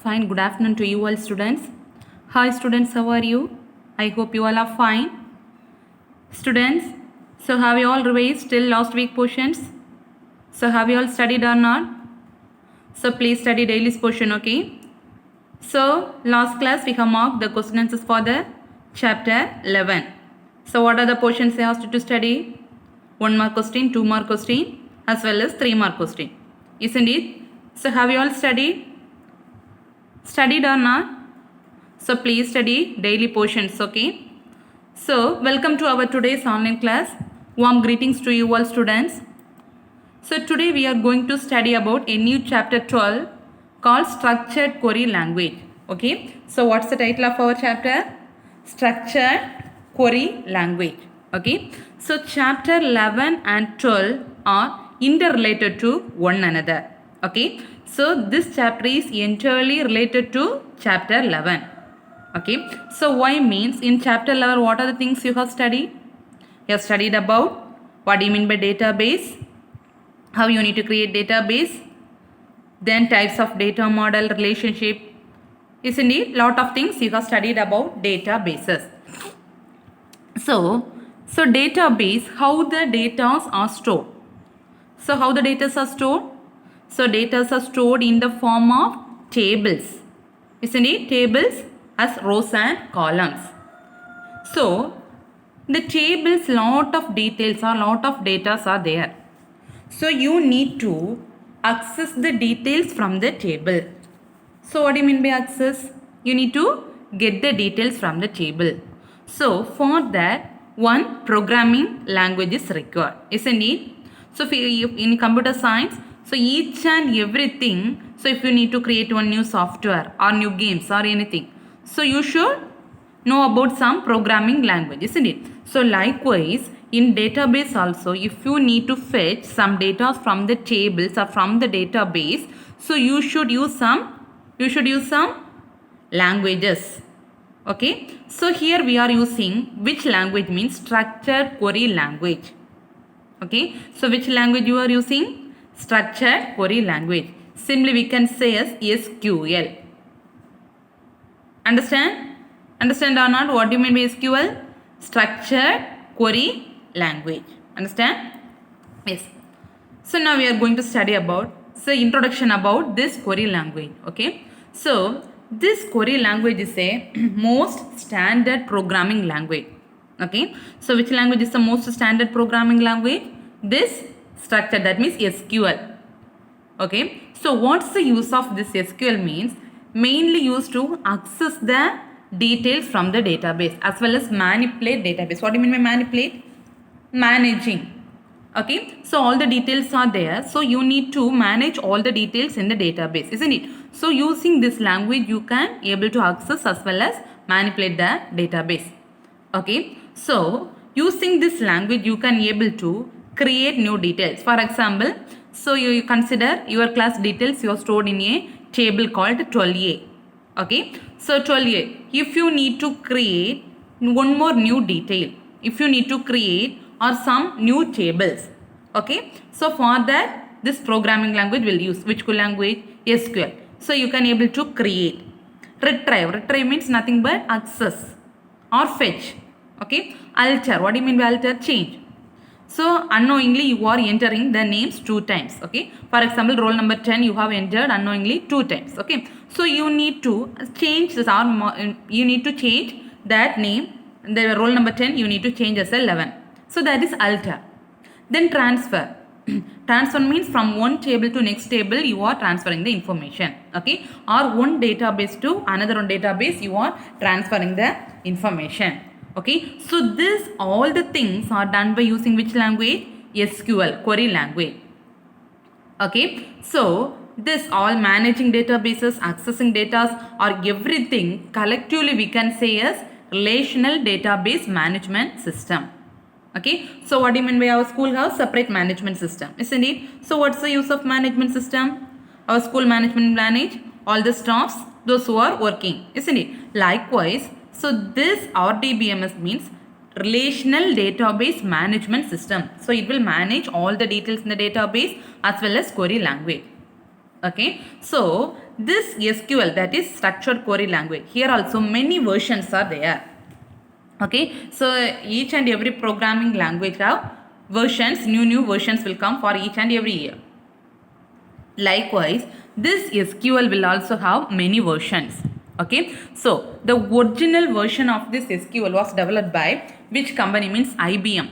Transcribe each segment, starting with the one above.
Fine, good afternoon to you all students. Hi students, how are you? I hope you all are fine. Students, so have you all revised till last week portions? So have you all studied or not? So please study daily portion, okay? So last class we have marked the question answers for the chapter 11. So what are the portions they asked you to study? 1 mark question, 2 mark question as well as 3 mark question. Isn't it? So have you all studied? Studied or not? So please study daily portions, okay? So welcome to our today's online class. Warm greetings to you all students. So today we are going to study about a new chapter 12 called Structured Query Language. Okay, so what's the title of our chapter? Structured Query Language. Okay, so chapter 11 and 12 are interrelated to one another. Okay, so this chapter is entirely related to chapter 11. Okay, so why means in chapter 11 what are the things you have studied? You have studied about what do you mean by database, how you need to create database, then types of data model, relationship. Isn't it? Lot of things you have studied about databases. So database, how the data are stored. So how the data are stored? So data are stored in the form of tables. Isn't it? Tables as rows and columns. So the tables, lot of details or lot of data are there. So you need to access the details from the table. So what do you mean by access? You need to get the details from the table. So for that, one programming language is required, isn't it? So if in computer science, so each and everything, so if you need to create one new software or new games or anything, so you should know about some programming language, isn't it? So likewise, in database also, if you need to fetch some data from the tables or from the database, so you should use some languages. Okay, so here we are using which language means structured query language. Okay, so which language you are using? Structured query language. Simply we can say as SQL. Understand or not? What do you mean by SQL? Structured query language. Understand? Yes. So now we are going to study about introduction about this query language. Okay. So this query language is a most standard programming language. Okay. So which language is the most standard programming language? This structure, that means SQL. Okay. So what's the use of this SQL means? Mainly used to access the details from the database as well as manipulate database. What do you mean by manipulate? Managing. Okay, so all the details are there, so you need to manage all the details in the database, isn't it? So using this language you can able to access as well as manipulate the database. Okay, so using this language you can able to create new details. For example, so you consider your class details you are stored in a table called 12A. Okay, so 12A, if you need to create one more new detail, if you need to create or some new tables, okay, so for that this programming language will use which language? SQL. So you can able to create. Retrieve means nothing but access or fetch. Okay, alter, what do you mean by alter? Change. So unknowingly you are entering the names 2 times. Okay, for example roll number 10 you have entered unknowingly 2 times. Okay, so you need to change this or you need to change that name. The roll number 10 you need to change as 11. So that is alter. Then transfer. Transfer means from one table to next table you are transferring the information. Okay, or one database to another one database you are transferring the information. Okay, so this all the things are done by using which language? SQL, query language. Okay, so this all managing databases, accessing data or everything collectively we can say as relational database management system. Okay, so what do you mean by our school house? Separate management system, isn't it? So what's the use of management system? Our school management manage all the staffs, those who are working, isn't it? Likewise, so this RDBMS means relational database management system. So it will manage all the details in the database as well as query language. Okay, so this SQL, that is structured query language, here also many versions are there. Okay, so each and every programming language have versions, new versions will come for each and every year. Likewise, this SQL will also have many versions. Okay, so the original version of this SQL was developed by which company? Means IBM.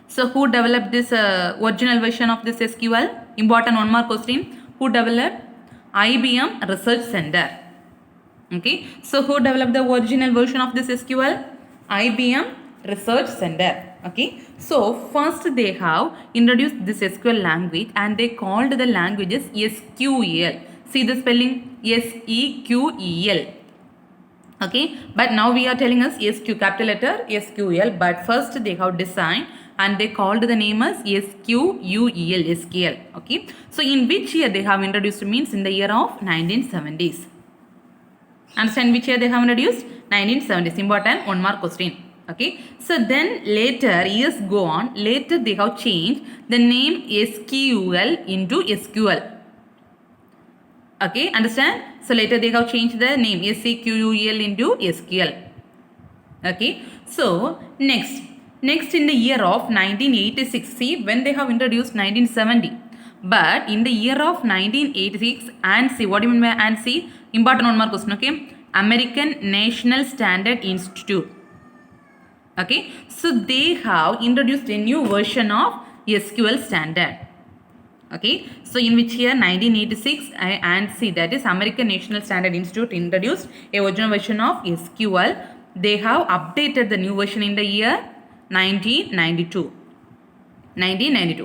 So who developed this original version of this SQL? Important one more question. Who developed? IBM Research Center. Okay, so who developed the original version of this SQL? IBM Research Center. Okay, so first they have introduced this SQL language and they called the languages SQL. See the spelling? SEQEL. Okay, but now we are telling us SQ, capital letter SQL, but first they have designed and they called the name as SQUEL, SQL. Okay, so in which year they have introduced? Means in the year of 1970s. Understand which year they have introduced? 1970s. Important one more question. Okay, so then later, years go on, later they have changed the name SQL into SQL. Okay, understand? So later they have changed the name SEQUL into SQL. Okay, so next in the year of 1986, see when they have introduced 1970, but in the year of 1986, ANSI, what do you mean by ANSI? Important one more question. Okay, American National Standard Institute. Okay, so they have introduced a new version of SQL standard. Okay, so in which year? 1986, ANSI, that is American National Standard Institute, introduced a original version of SQL. They have updated the new version in the year 1992.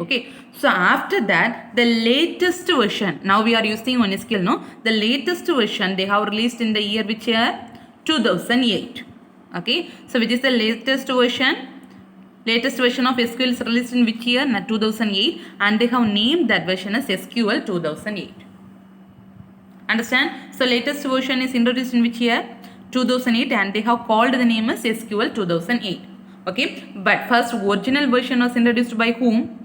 Okay, so after that the latest version, now we are using one SQL, no, the latest version they have released in the year which year? 2008. Okay, so which is the latest version? Latest version of SQL is released in which year? 2008, and they have named that version as SQL 2008. Understand? So latest version is introduced in which year? 2008, and they have called the name as SQL 2008. Okay, but first original version was introduced by whom?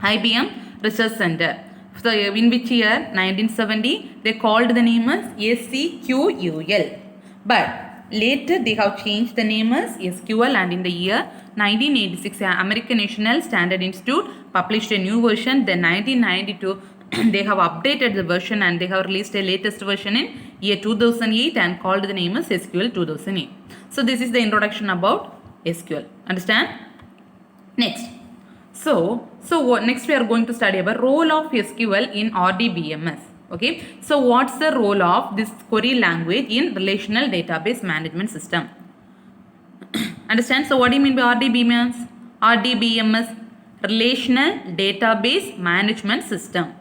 IBM Research Center. So in which year? 1970. They called the name as SEQUL. But later they have changed the name as SQL, and in the year 1986, American National Standard Institute published a new version. Then 1992, they have updated the version and they have released a latest version in year 2008 and called the name as SQL 2008. So this is the introduction about SQL. Understand? Next. So next we are going to study about role of SQL in RDBMS. Okay, so what's the role of this query language in relational database management system? Understand? So what do you mean by RDBMS? RDBMS, relational database management system.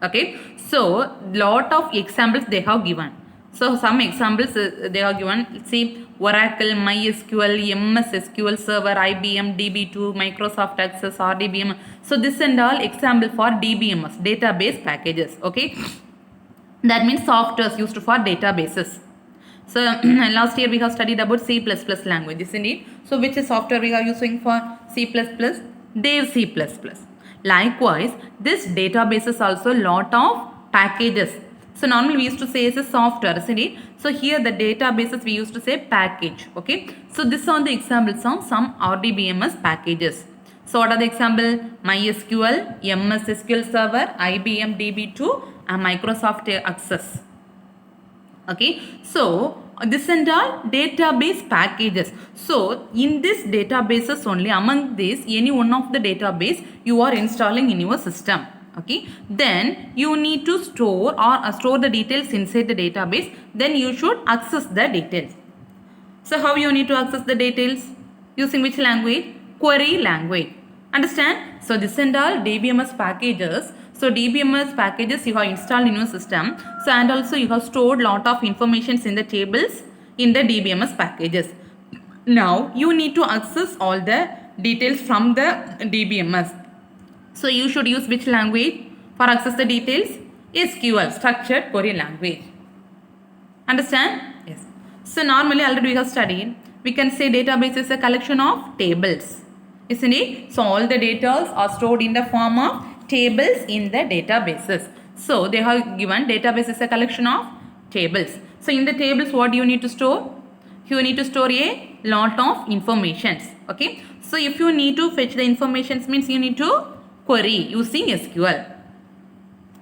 Okay, so lot of examples they have given. So some examples they have given. See, Oracle, MySQL, MS SQL Server, IBM DB2, Microsoft Access, RDBMS. So this and all example for DBMS, database packages. Okay, that means softwares used for databases. So last year we have studied about C++ language, isn't it? So which is software we are using for C++? Dev C++. Likewise, this database is also lot of packages. So normally we used to say as a software, isn't it? So here the databases we used to say package. Okay, so these are the examples of some RDBMS packages. So what are the example? MySQL, MS SQL Server, IBM DB2 and Microsoft Access. Okay, so this and all database packages. So in this databases only, among these any one of the database you are installing in your system. Okay, then you need to store the details inside the database. Then you should access the details. So how you need to access the details? Using which language? Query language. Understand? So this and all DBMS packages. So DBMS packages you have installed in your system. So and also you have stored lot of informations in the tables in the DBMS packages. Now you need to access all the details from the DBMS. So you should use which language for access the details? SQL, structured query language. Understand? Yes. So normally already we have studied, we can say database is a collection of tables, isn't it? So all the data are stored in the form of tables in the databases. So they have given database is a collection of tables. So in the tables, what do you need to store? You need to store a lot of informations. Okay. So if you need to fetch the informations, means you need to query using SQL.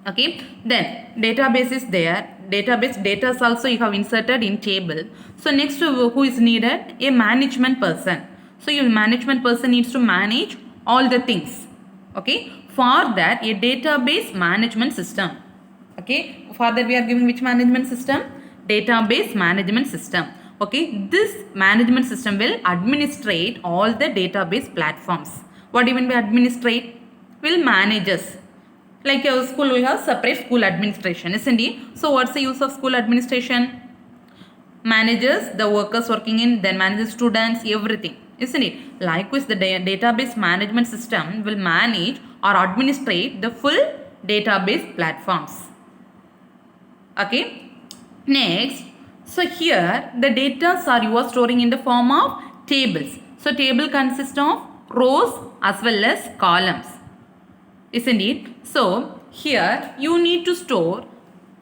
Okay. Then database is there. Database data also you have inserted in table. So next who is needed? A management person. So your management person needs to manage all the things. Okay. For that, a database management system. Okay. For that, we are giving which management system? Database management system. Okay. This management system will administrate all the database platforms. What do you mean by administrate? Will manage us. Like your school, we have separate school administration, isn't it? So what's the use of school administration? Manages the workers working in, then manages students, everything, isn't it? Likewise, the database management system will manage or administrate the full database platforms. Okay. Next, so here the data you are storing in the form of tables. So table consists of rows as well as columns, isn't it? So here you need to store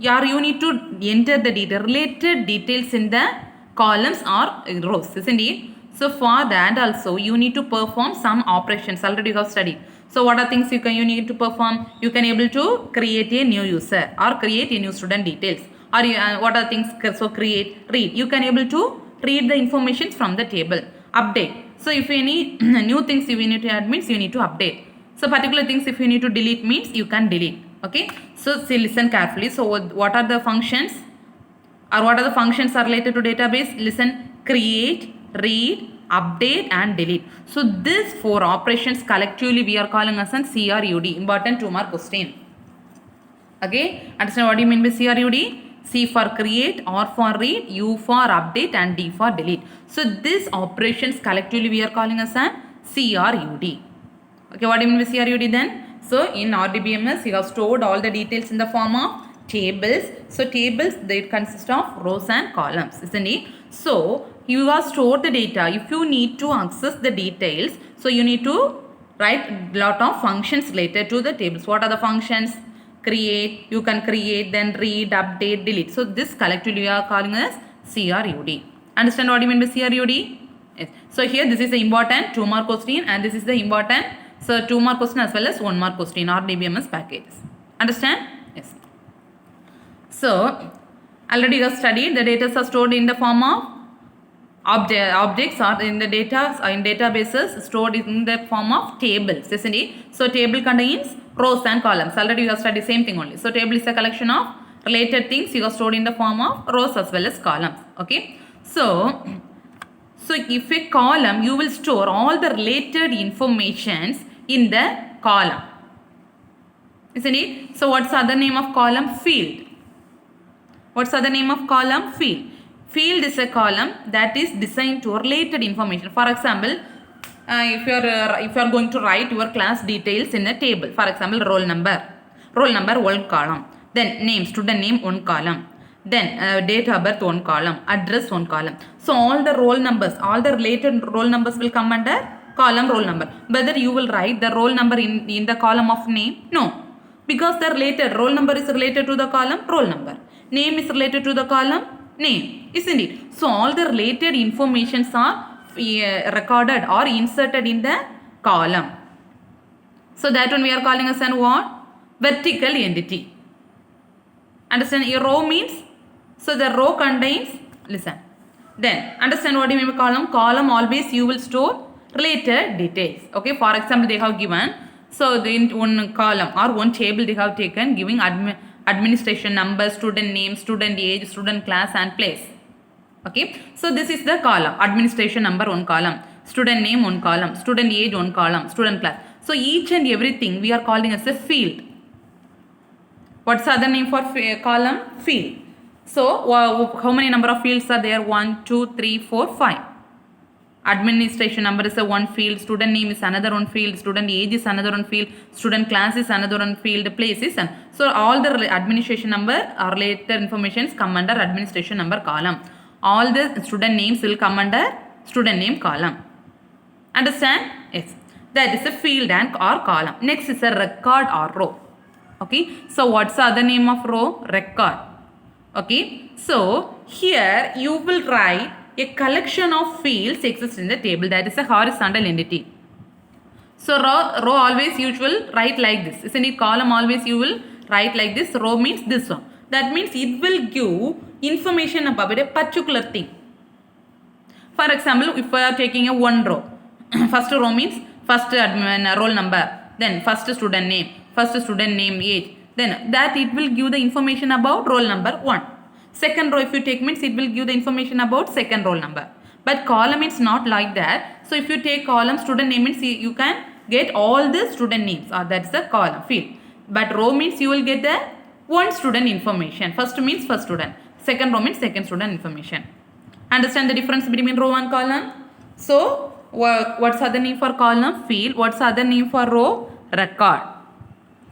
or you need to enter the related details in the columns or rows, isn't it? So for that also you need to perform some operations. Already you have studied. So what are things you need to perform? You can able to create a new user or create a new student details. Or what are things? So create, read. You can able to read the information from the table. Update. So if any new things you need to add means you need to update. So particular things if you need to delete means you can delete. Okay. So listen carefully. So what are the functions or what are the functions are related to database? Listen. Create, read, update and delete. So these 4 operations collectively we are calling as an CRUD. Important 2-mark question. Okay. Understand what do you mean by CRUD? C for create, R for read, U for update and D for delete. So these operations collectively we are calling as an CRUD. Okay, what do you mean by CRUD then? So in RDBMS you have stored all the details in the form of tables. So tables they consist of rows and columns, isn't it? So you have stored the data. If you need to access the details, so you need to write lot of functions related to the tables. What are the functions? Create, you can create, then read, update, delete. So this collectively we are calling as CRUD. Understand what you mean by CRUD? Yes. So here this is the important 2-mark question and this is the important 2-mark question as well as 1-mark question or DBMS packages. Understand? Yes. So already you have studied the data are stored in the form of objects are in the data in databases stored in the form of tables, isn't it? So table contains rows and columns. Already you have studied same thing only. So table is a collection of related things you have stored in the form of rows as well as columns. Okay. So if a column you will store all the related informations in the column, isn't it? So what's the other name of column? Field. What's the other name of column? Field. Field is a column that is designed to related information. For example, if you are going to write your class details in a table, for example, roll number 1 column, then name, student name 1 column, then date of birth 1 column, address 1 column. So all the roll numbers, all the related roll numbers will come under column roll number. Whether you will write the roll number in the column of name? No, because the related roll number is related to the column roll number, name is related to the column name, isn't it? So all the related informations are recorded or inserted in the column. So that one we are calling as an what? Vertical entity. Understand? A row means, so the row contains, listen. Then understand what you mean by column? Column always you will store related details. Okay. For example, they have given, so in one column or one table they have taken giving administration number, student name, student age, student class and place. Okay. So this is the column. Administration number 1 column, student name 1 column, student age 1 column, student class. So each and everything we are calling as a field. What's the other name for column? Field. So how many number of fields are there? 1, 2, 3, 4, 5. Administration number is a 1 field, student name is another 1 field, student age is another 1 field, student class is another 1 field, place is an. So all the administration number or related informations come under administration number column. All the student names will come under student name column. Understand? Yes. That is a field and or column. Next is a record or row. Okay, so what's the other name of row? Record. Okay, so here you will write a collection of fields exists in the table, that is a horizontal entity. So row always usual write like this, isn't it? Column always you will write like this. Row means this one. That means it will give information about a particular thing. For example, if we are taking a one row, first row means first roll number, then first student name, age. Then that it will give the information about roll number 1. Second row if you take means it will give the information about second roll number. But column is not like that. So if you take column student name means you can get all the student names, or that's the column field. But row means you will get the one student information. First means first student. Second row means second student information. Understand the difference between row and column? So what's other name for column? Field. What's other name for row? Record.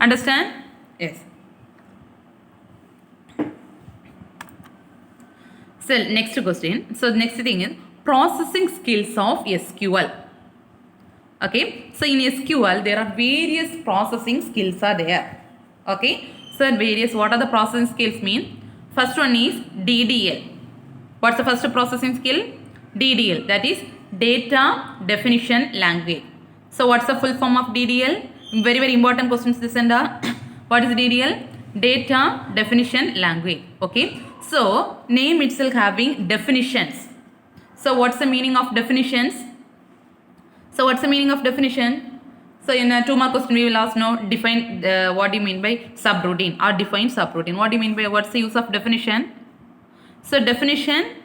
Understand? Yes. So next question. So next thing is processing skills of SQL. Okay. So in SQL there are various processing skills are there. Okay. So various, what are the processing skills mean? First one is DDL. What's the first processing skill? DDL, that is data definition language. So what's the full form of DDL? Very, very important questions this and what is DDL? Data definition language. Okay. So name itself having definitions. So what's the meaning of definitions? So what's the meaning of definition? So in a 2 mark question we will also know define what do you mean by subroutine or define subroutine. What do you mean by, what's the use of definition? So definition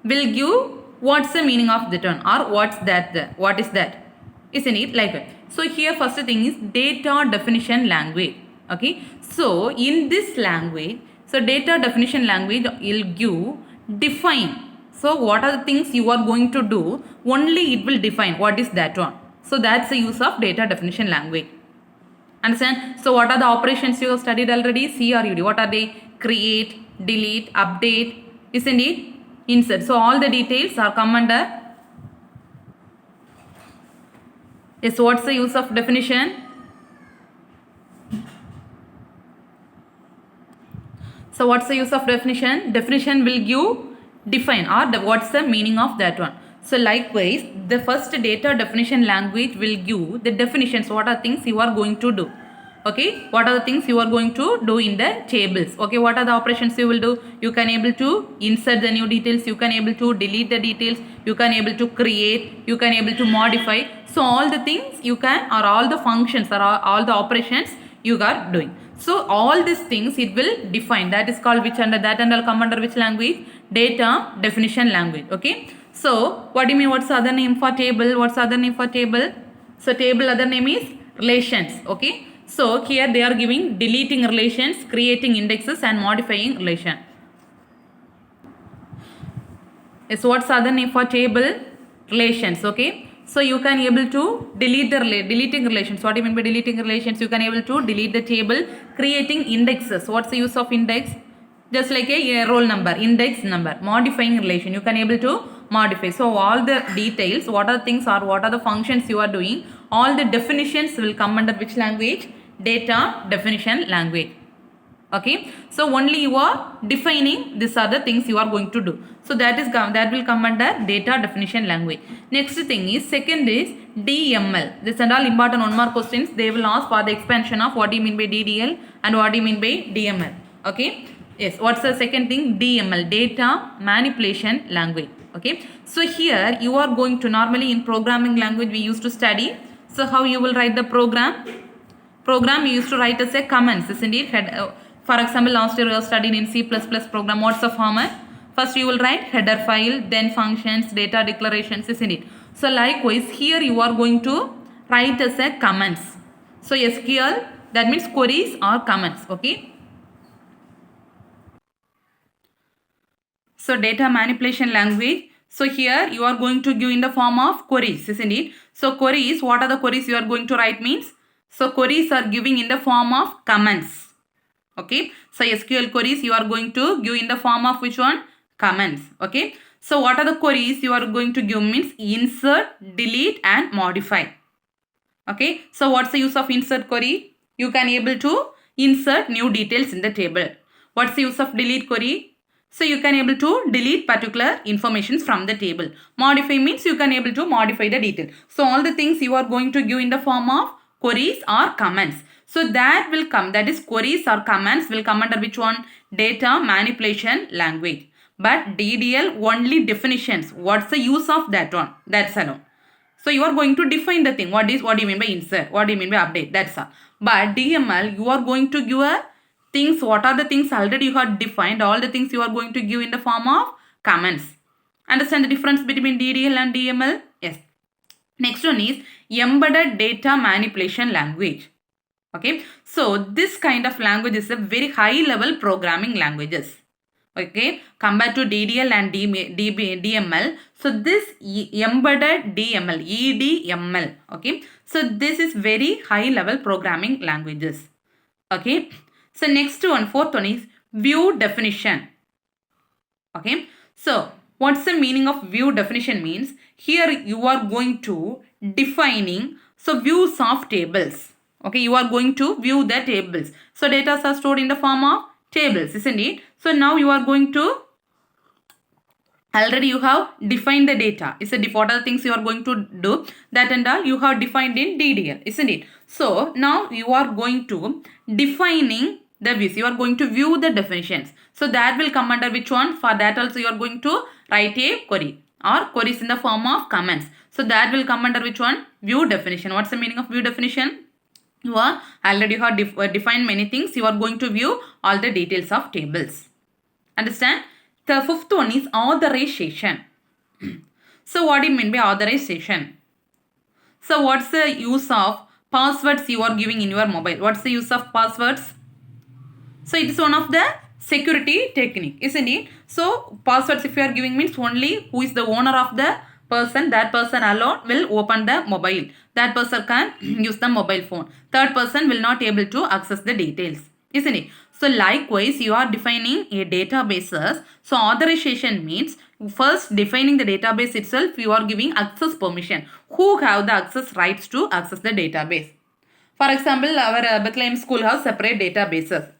will give what's the meaning of the term, or what's that, what is that, isn't it, like that. So here first thing is data definition language. Okay, so in this language, so data definition language will give define. So what are the things you are going to do, only it will define what is that one. So that's the use of data definition language. Understand? So what are the operations you have studied already? C or UD. What are they? Create, delete, update, isn't it? Insert. So all the details are come under. Yes, what's the use of definition? So what's the use of definition? Definition will give define, or what's the meaning of that one. So likewise, the first data definition language will give the definitions, what are things you are going to do. Okay, what are the things you are going to do in the tables. Okay, what are the operations you will do? You can able to insert the new details, you can able to delete the details, you can able to create, you can able to modify. So all the things you can, or all the functions, or all the operations you are doing. So all these things it will define. That is called which under, that and will come under which language? Data definition language. Okay. So what do you mean? What's the other name for table? What's the other name for table? So table other name is relations. Okay. So here they are giving deleting relations, creating indexes and modifying relation. Yes, what's the other name for table? Relations. Okay. So you can able to delete the deleting relations. What do you mean by deleting relations? You can able to delete the table, creating indexes. What's the use of index? Just like a roll number, index number, modifying relation. You can able to modify. So all the details, what are the things or what are the functions you are doing, all the definitions will come under which language? Data definition language. Okay, so only you are defining these are the things you are going to do. So that will come under data definition language. Next thing is, second is DML. This and all important 1 mark questions they will ask for the expansion of what do you mean by DDL and what do you mean by DML. Okay, yes, what's the second thing? DML, data manipulation language. Okay, so here you are going to, normally in programming language we used to study. So how you will write the program? Program you used to write as a comments, isn't it? For example, last year we have studied in C++ program. What's the format? First you will write header file, then functions, data declarations, isn't it? So likewise here you are going to write as a comments. So SQL, that means queries or comments. Okay. So data manipulation language. So here you are going to give in the form of queries, isn't it? So queries, what are the queries you are going to write means? So queries are giving in the form of comments. Okay, so SQL queries you are going to give in the form of which one? Comments. Okay, so what are the queries you are going to give means insert, delete and modify. Okay, so what's the use of insert query? You can able to insert new details in the table. What's the use of delete query? So you can able to delete particular information from the table. Modify means you can able to modify the detail. So all the things you are going to give in the form of queries or comments. So that will come, that is queries or comments will come under which one? Data manipulation language. But DDL only definitions. What's the use of that one? That's alone. So you are going to define the thing. What do you mean by insert? What do you mean by update? That's all. But DML, you are going to give a things. What are the things already you have defined? All the things you are going to give in the form of comments. Understand the difference between DDL and DML? Yes. Next one is embedded data manipulation language. Okay. So this kind of language is a very high level programming languages. Okay, compared to DDL and DML. So this embedded DML, EDML. Okay, so this is very high level programming languages. Okay, so next one, fourth one is view definition. Okay, so what's the meaning of view definition means? Here you are going to defining so views of tables. Okay, you are going to view the tables. So data are stored in the form of tables, isn't it? So now you are going to, already you have defined the data. It's a what are the things you are going to do, that and all you have defined in DDL, isn't it? So now you are going to defining the views. You are going to view the definitions. So that will come under which one? For that also you are going to write a query or queries in the form of comments. So that will come under which one? View definition. What's the meaning of view definition? You are already have defined many things. You are going to view all the details of tables. Understand? The fifth one is authorization. So what do you mean by authorization? So what's the use of passwords you are giving in your mobile? What's the use of passwords? So it is one of the security technique, isn't it? So passwords if you are giving means only who is the owner of the person, that person alone will open the mobile. That person can use the mobile phone. Third person will not able to access the details, isn't it? So likewise, you are defining a databases. So authorization means first defining the database itself, you are giving access permission. Who have the access rights to access the database? For example, our Bethlehem school has separate databases.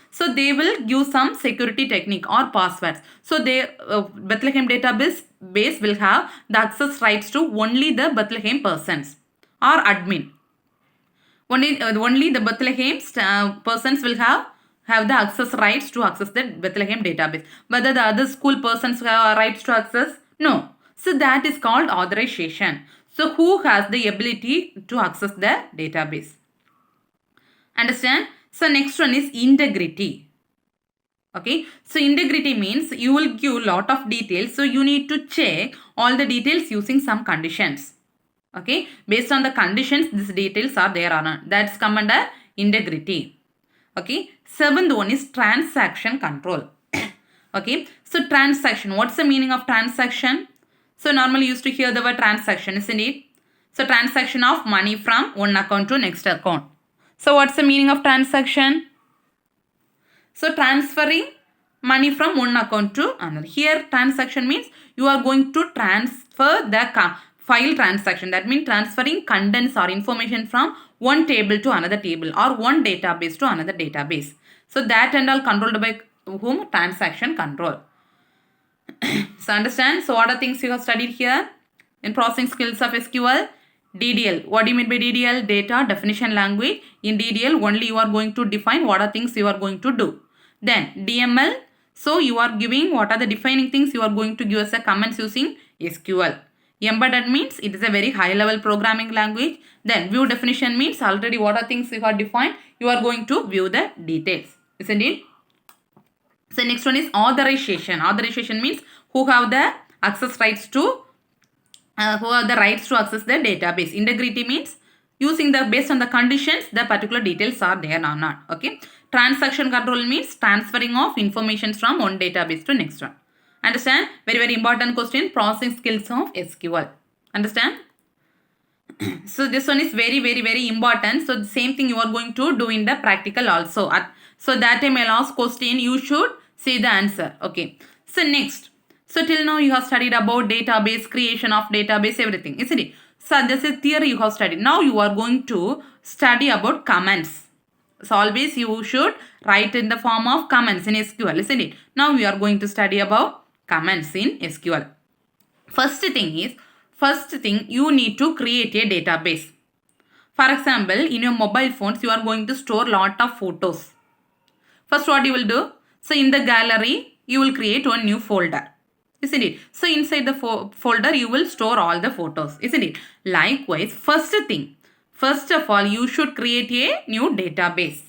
So they will give some security technique or passwords. So they Bethlehem database will have the access rights to only the Bethlehem persons or admin. Only the Bethlehem persons will have the access rights to access the Bethlehem database. Whether the other school persons have rights to access? No. So that is called authorization. So who has the ability to access the database? Understand? So next one is integrity. Okay. So integrity means you will give lot of details. So you need to check all the details using some conditions. Okay. Based on the conditions, these details are there or not. That's come under integrity. Okay. Seventh one is transaction control. Okay. So transaction. What's the meaning of transaction? So normally you used to hear the word transaction, isn't it? So transaction of money from one account to next account. So what's the meaning of transaction? So transferring money from one account to another. Here transaction means you are going to transfer the file transaction. That means transferring contents or information from one table to another table or one database to another database. So that and all controlled by whom? Transaction control. So understand? So what are things you have studied here? In processing skills of SQL? DDL. What do you mean by DDL? Data definition language. In DDL only you are going to define what are things you are going to do. Then DML. So you are giving what are the defining things you are going to give us a comments using SQL. Embedded means it is a very high level programming language. Then view definition means already what are things you have defined. You are going to view the details. Isn't it? So next one is authorization. Authorization means who have the access rights to who have the rights to access the database. Integrity means using the based on the conditions the particular details are there or not. Okay. Transaction control means transferring of information from one database to next one. Understand? Very very important question. Processing skills of SQL. Understand? So this one is very very very important. So the same thing you are going to do in the practical also. So that time I'll ask question, you should say the answer. Okay. So next. So till now you have studied about database, creation of database, everything, isn't it? So this is theory you have studied. Now you are going to study about comments. So always you should write in the form of comments in SQL, isn't it? Now we are going to study about comments in SQL. First thing you need to create a database. For example, in your mobile phones, you are going to store lot of photos. First, what you will do? So in the gallery, you will create one new folder. Isn't it? So inside the folder, you will store all the photos. Isn't it? Likewise, first of all, you should create a new database.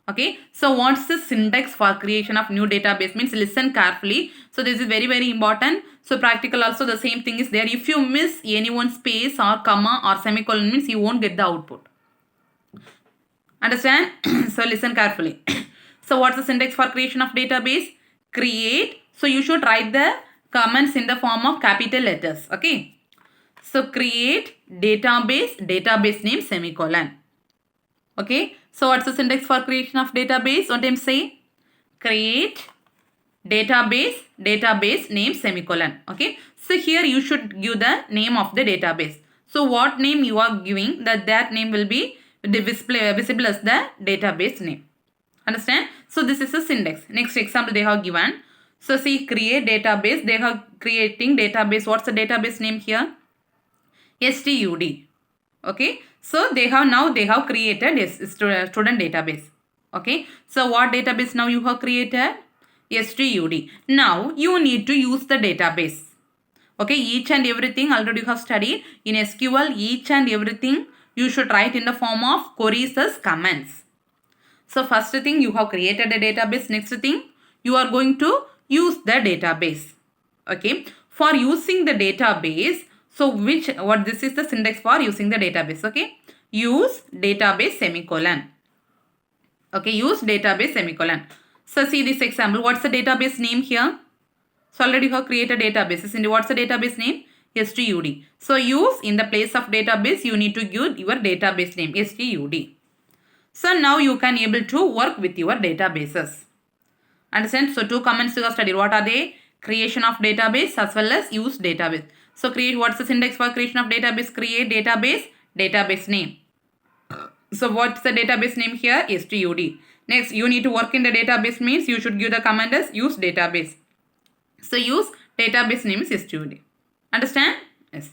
Okay, so what's the syntax for creation of new database? Means listen carefully. So this is very, very important. So practical also the same thing is there. If you miss any one space or comma or semicolon means you won't get the output. Understand? So listen carefully. So what's the syntax for creation of database? Create. So you should write the comments in the form of capital letters. Okay. So create database name semicolon. Okay. So what's the syntax for creation of database? What time say? Create database name semicolon. Okay. So here you should give the name of the database. So what name you are giving, that name will be visible as the database name. Understand? So this is a syntax. Next example they have given. So see, create database. They have creating database. What's the database name here? STUD. Okay. So they have created a student database. Okay. So what database now you have created? STUD. Now you need to use the database. Okay. Each and everything already you have studied in SQL. Each and everything you should write in the form of queries as comments. So first thing you have created a database. Next thing you are going to use the database. Okay. For using the database, so this is the syntax for using the database. Okay. Use database semicolon. Okay. Use database semicolon. So see this example. What's the database name here? So already you have created database. What's the database name? STUD. So use in the place of database, you need to give your database name STUD. So now you can able to work with your databases. Understand? So two comments you have studied. What are they? Creation of database as well as use database. So what's the syntax for creation of database? Create database name. So what's the database name here? STUD. Next, you need to work in the database means you should give the command as use database. So use database name is STUD. Understand? Yes.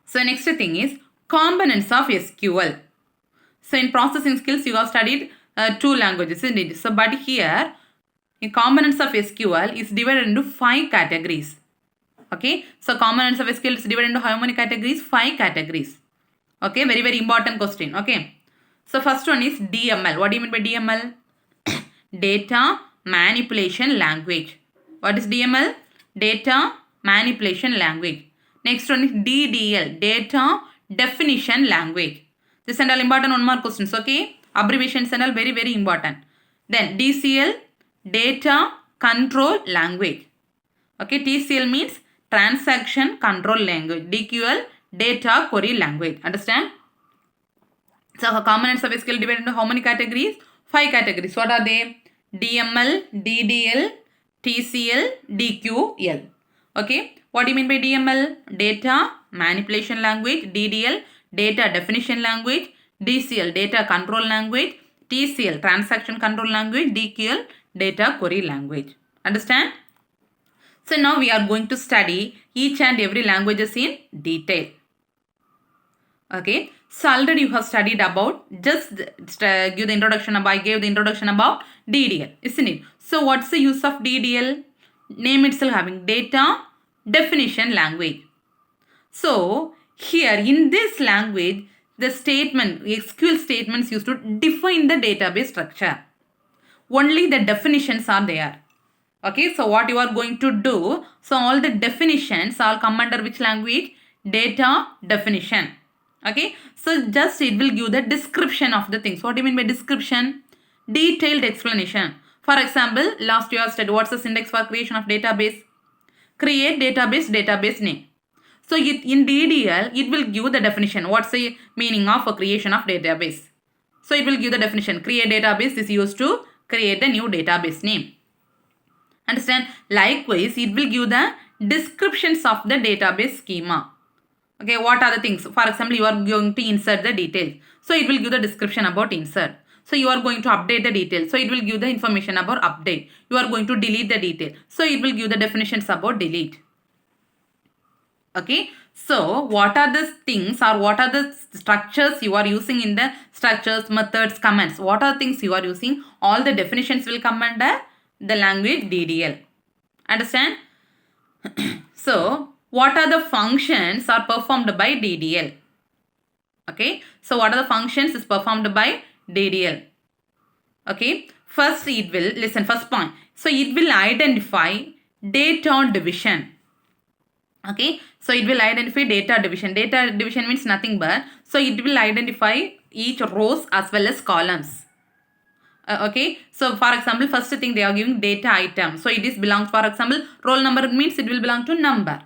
So next thing is components of SQL. So in processing skills you have studied two languages, isn't it? So but here in components of SQL is divided into 5 categories. Okay. So components of SQL is divided into how many categories? 5 categories. Okay. Very, very important question. Okay. So first one is DML. What do you mean by DML? Data manipulation language. What is DML? Data manipulation language. Next one is DDL. Data definition language. This and all important one more questions. Okay. Abbreviations and all very, very important. Then DCL. Data control language. Okay. TCL means transaction control language. DQL. Data query language. Understand? So components of SQL divided into how many categories? 5 categories. What are they? DML, DDL, TCL, DQL. Okay. What do you mean by DML? Data manipulation language. DDL, data definition language. DCL, data control language. TCL, transaction control language. DQL, data query language. Understand? So now we are going to study each and every languages in detail. Okay. So already you have studied about, just give the introduction about, I gave the introduction about DDL, isn't it? So what's the use of DDL? Name itself having data definition language. So here in this language, the SQL statements used to define the database structure. Only the definitions are there. Okay, so what you are going to do, so all the definitions all come under which language? Data definition. Okay, so just it will give the description of the things. What do you mean by description? Detailed explanation. For example, last year studied what's the syntax for creation of database? Create database name. So in DDL, it will give the definition. What's the meaning of a creation of database? So it will give the definition. Create database is used to create the new database name. Understand? Likewise, it will give the descriptions of the database schema. Okay, what are the things? For example, you are going to insert the details. So it will give the description about insert. So you are going to update the details. So it will give the information about update. You are going to delete the detail. So it will give the definitions about delete. Okay, so what are the things or what are the structures you are using in the structures, methods, commands? What are things you are using? All the definitions will come under the language DDL. Understand? So what are the functions are performed by DDL? Okay, so what are the functions is performed by DDL? Okay, first it will, listen, first point. So it will identify data division. Okay, so it will identify data division. Data division means nothing but, so it will identify each rows as well as columns. Okay, so for example, first thing they are giving data item. So it is belongs, for example, roll number means it will belong to number.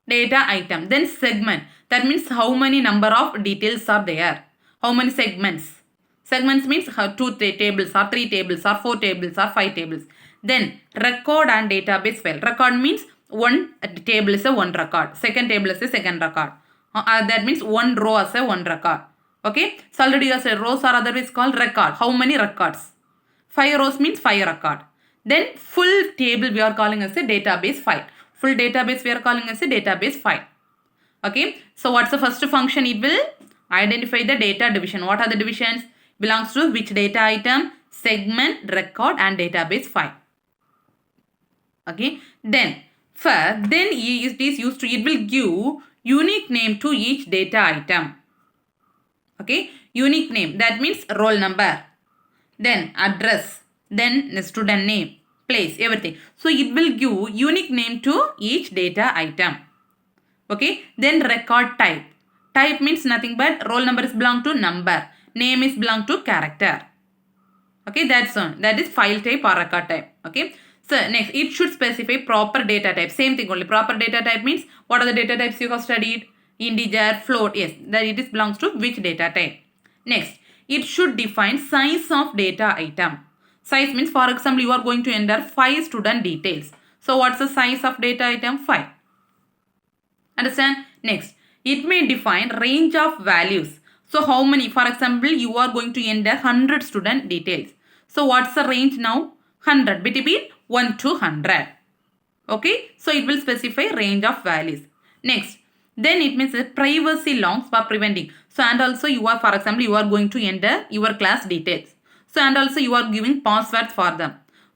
Data item. Then segment. That means how many number of details are there. How many segments. Segments means 2 tables or 3 tables or 4 tables or 5 tables. Then record and database file. Record means one table is a one record. Second table is a second record. That means one row is a one record. Okay. So already you said rows are otherwise called record. How many records? 5 rows means 5 record. Then full table we are calling as a database file. Full database we are calling as a database file. Okay. So what's the first function? It will identify the data division. What are the divisions? Belongs to which data item? Segment, record and database file. Okay. Then it is used to, it will give unique name to each data item. Okay. Unique name. That means roll number. Then address. Then student name. Place. Everything. So it will give unique name to each data item. Okay. Then record type. Type means nothing but roll number is belong to number. Name is belong to character. Okay. That's on. That is file type or record type. Okay. So next, it should specify proper data type. Same thing only. Proper data type means what are the data types you have studied? Integer, float. Yes. That it is belongs to which data type. Next, it should define size of data item. Size means, for example, you are going to enter 5 student details. So what's the size of data item? 5. Understand? Next, it may define range of values. So how many? For example, you are going to enter 100 student details. So what's the range now? 100, between 1 to 100. Okay, so it will specify range of values. Next, then it means privacy logs for preventing. So and also you are, for example, you are going to enter your class details. So and also you are giving passwords for them.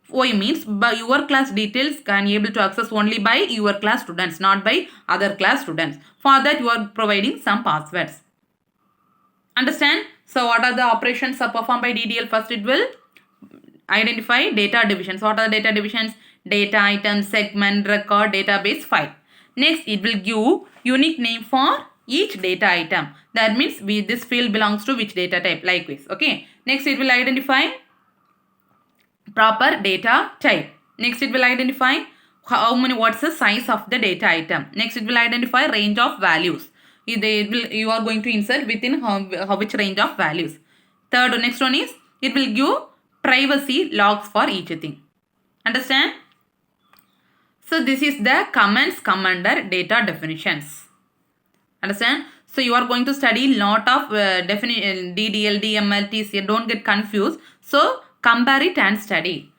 Why means by your class details can able to access only by your class students, not by other class students. For that you are providing some passwords. Understand? So what are the operations are performed by DDL? First it will identify data divisions. What are the data divisions? Data item, segment, record, database, file. Next, it will give unique name for each data item. That means this field belongs to which data type, likewise. Okay. Next, it will identify proper data type. Next, it will identify what's the size of the data item. Next, it will identify range of values. You are going to insert within which range of values. Third, next one is it will give privacy logs for each thing. Understand? So this is the comments come under data definitions. Understand? So you are going to study lot of DDL, DML, TCL. Don't get confused. So compare it and study.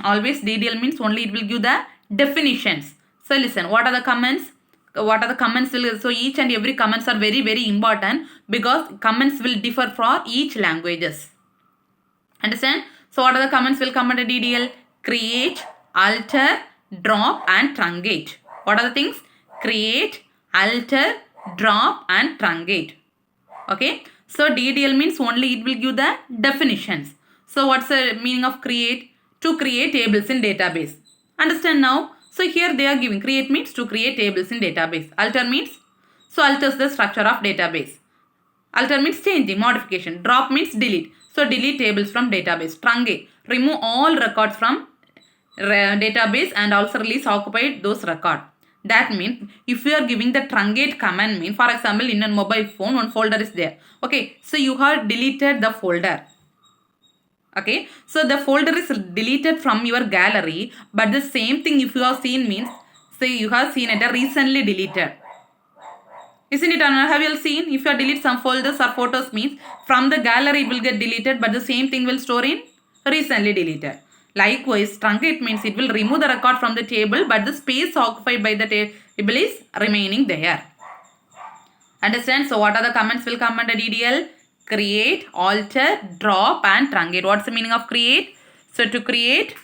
Always DDL means only it will give the definitions. So listen, what are the comments? What are the comments? So each and every comments are very, very important because comments will differ for each languages. Understand? So what are the comments will come under DDL? Create, alter, drop and truncate. What are the things? Create, alter, drop and truncate. Okay. So DDL means only it will give the definitions. So what's the meaning of create? To create tables in database. Understand now? So here they are giving create means to create tables in database. Alter means, so alters the structure of database. Alter means changing, modification. Drop means delete. So delete tables from database. Truncate, remove all records from database and also release occupied those records. That means if you are giving the truncate command mean, for example, in a mobile phone one folder is there. Okay, so you have deleted the folder. Okay, so the folder is deleted from your gallery, but the same thing if you have seen means, say you have seen it recently deleted. Isn't it? Have you all seen? If you delete some folders or photos means from the gallery it will get deleted, but the same thing will store in recently deleted. Likewise, truncate means it will remove the record from the table, but the space occupied by the table is remaining there. Understand? So what are the commands will come under DDL? Create, alter, drop and truncate. What's the meaning of create? So to create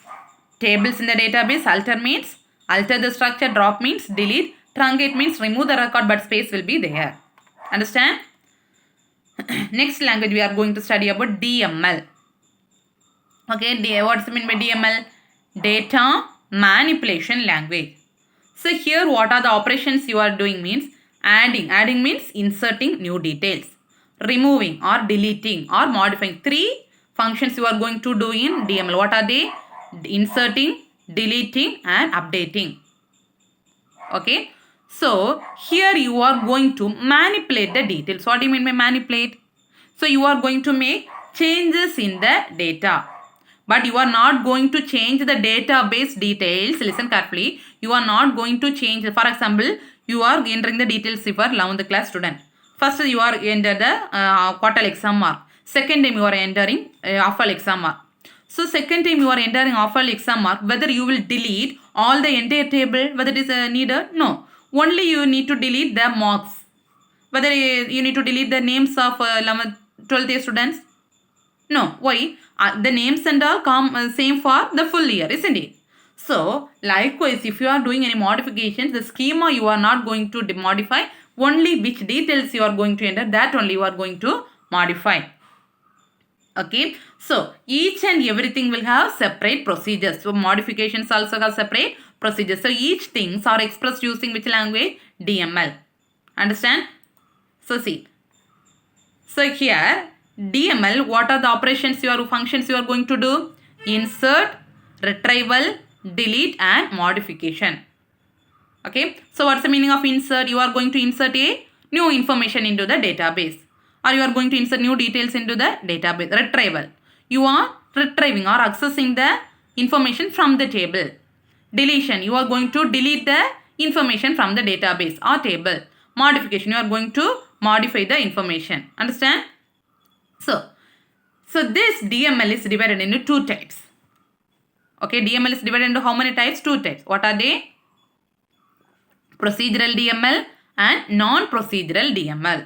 tables in the database, alter means alter the structure, drop means delete, truncate means remove the record but space will be there. Understand? Next language we are going to study about DML. Okay, what's the mean by DML? Data manipulation language. So here what are the operations you are doing means adding. Adding means inserting new details. Removing or deleting or modifying. 3 functions you are going to do in DML. What are they? Inserting, deleting and updating. Okay. So here you are going to manipulate the details. What do you mean by manipulate? So you are going to make changes in the data. But you are not going to change the database details. Listen carefully. You are not going to change. For example, you are entering the details if you are 11th class student. First you are enter the quarter exam mark. Second time you are entering OFL exam mark. So second time you are entering OFL exam mark, whether you will delete all the entire table, whether it is needed? No. Only you need to delete the marks. Whether you need to delete the names of 11th, 12th students? No. Why? The names and all come same for the full year, isn't it? So, likewise, if you are doing any modifications, the schema you are not going to modify, only which details you are going to enter, that only you are going to modify. Okay, so each and everything will have separate procedures. So, modifications also have separate procedures. So, each things are expressed using which language? DML. Understand? So, see. So, here, DML, what are the operations functions you are going to do? Insert, retrieval, delete and modification. Okay, so what's the meaning of insert? You are going to insert a new information into the database, or you are going to insert new details into the database. Retrieval, you are retrieving or accessing the information from the table. Deletion, you are going to delete the information from the database or table. Modification, you are going to modify the information. Understand? So this DML is divided into 2 types. Okay, DML is divided into how many types? 2 types. What are they? Procedural DML and non-procedural DML.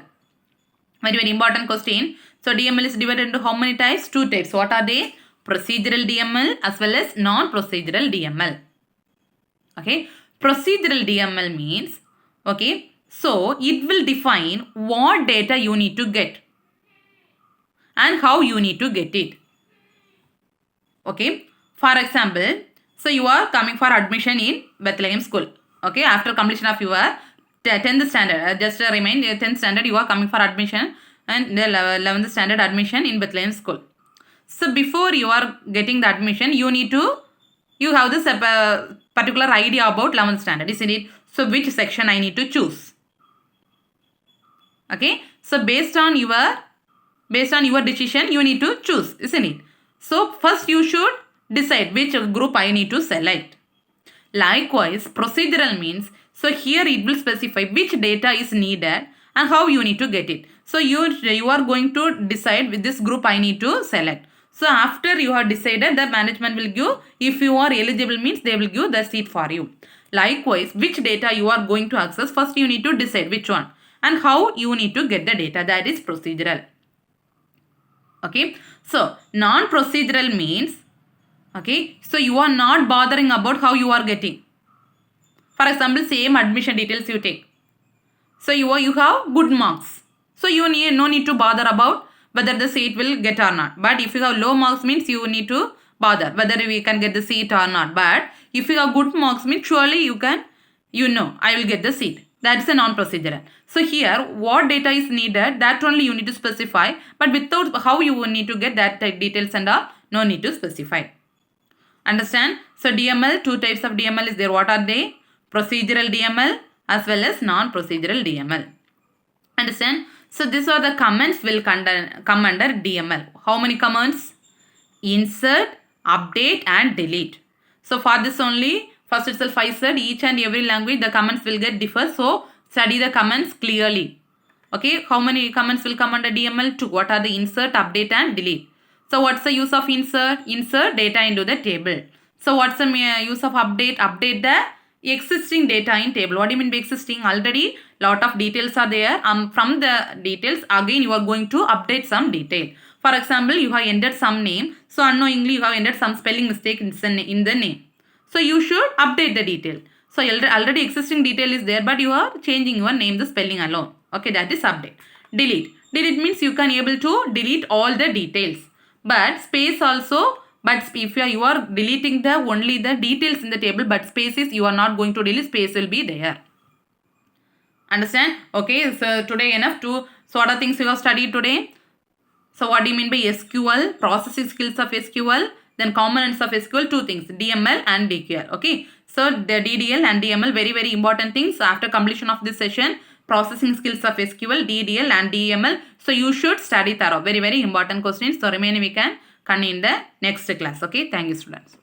Very, very important question. So, DML is divided into how many types? 2 types. What are they? Procedural DML as well as non-procedural DML. Okay, procedural DML means, okay, so it will define what data you need to get and how you need to get it. Okay, for example, so you are coming for admission in Bethlehem School. Okay, after completion of your 10th standard, just remind 10th standard you are coming for admission and the 11th standard admission in Bethlehem School. So before you are getting the admission, you have this particular idea about 11th standard, isn't it? So which section I need to choose? Okay, so based on your decision, you need to choose, isn't it? So first you should decide which group I need to select. Likewise, procedural means, so here it will specify which data is needed and how you need to get it. So you are going to decide with this group I need to select. So after you have decided, the management will give, if you are eligible means they will give the seat for you. Likewise, which data you are going to access, first you need to decide which one and how you need to get the data, that is procedural. Okay, so non-procedural means, okay, so you are not bothering about how you are getting. For example, same admission details you take. So you have good marks. So you no need to bother about whether the seat will get or not. But if you have low marks means you need to bother whether we can get the seat or not. But if you have good marks means surely you can, I will get the seat. That is a non-procedural. So here what data is needed, that only you need to specify. But without how you need to get that details and all, no need to specify. Understand? So DML, 2 types of DML is there. What are they? Procedural DML as well as non-procedural DML. Understand? So these are the commands will come under DML. How many commands? Insert, update and delete. So for this only, first itself I said each and every language the commands will get differ. So Study the comments clearly. Okay, how many comments will come under DML? 2. What are the insert, update and delete? So what's the use of insert? Insert data into the table. So what's the use of update? Update the existing data in table. What do you mean by existing? Already lot of details are there. From the details again you are going to update some detail. For example, you have entered some name. So unknowingly you have entered some spelling mistake in the name. So you should update the detail. So already existing detail is there, but you are changing your name, the spelling alone. Okay, that is update. Delete. Delete means you can able to delete all the details. But space also, but if you are deleting the only the details in the table, but spaces you are not going to delete, space will be there. Understand? Okay, so today enough to, so what are things you have studied today? So what do you mean by SQL? Processing skills of SQL. Then components of SQL, 2 things, DML and DQL. Okay, so the DDL and DML, very important things. So after completion of this session, processing skills of SQL, DDL and DML. So you should study thorough. Very important questions. So remaining we can continue in the next class. Okay, thank you students.